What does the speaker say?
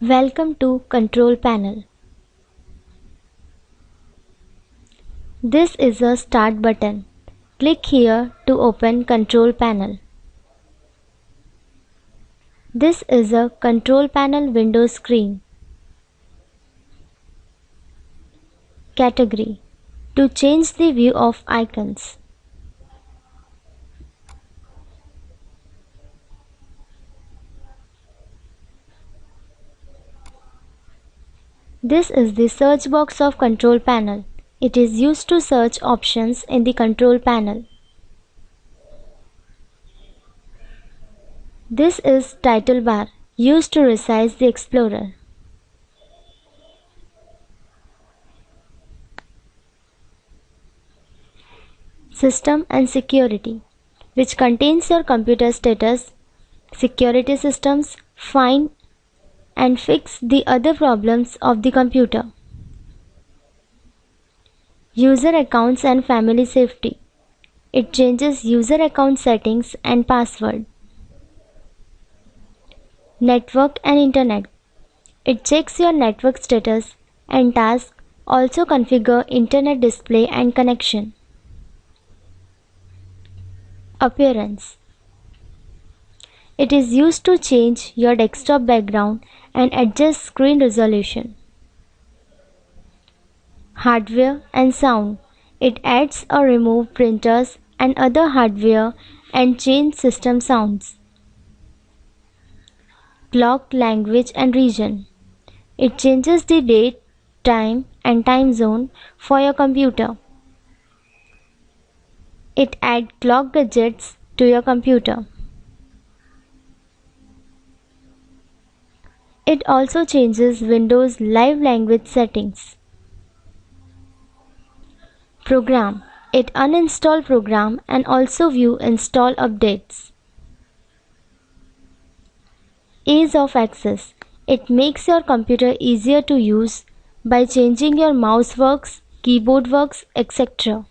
Welcome to Control Panel. This is a Start button. Click here to open Control Panel. This is a Control Panel window screen. Category: to change the view of icons. This is the search box of Control Panel. It is used to search options in the Control Panel. This is Title bar, used to resize the Explorer. System and Security, which contains your computer status, security systems, find and fix the other problems of the computer. User accounts and family safety. It changes user account settings and password. Network and Internet. It checks your network status and tasks, also configure internet display and connection. Appearance. It is used to change your desktop background and adjust screen resolution. Hardware and sound. It adds or removes printers and other hardware and change system sounds. Clock, language and region. It changes the date, time and time zone for your computer. It adds clock gadgets to your computer. It also changes Windows Live language settings. Program. It uninstall program and also view install updates. Ease of access. It makes your computer easier to use by changing your mouse works, keyboard works, etc.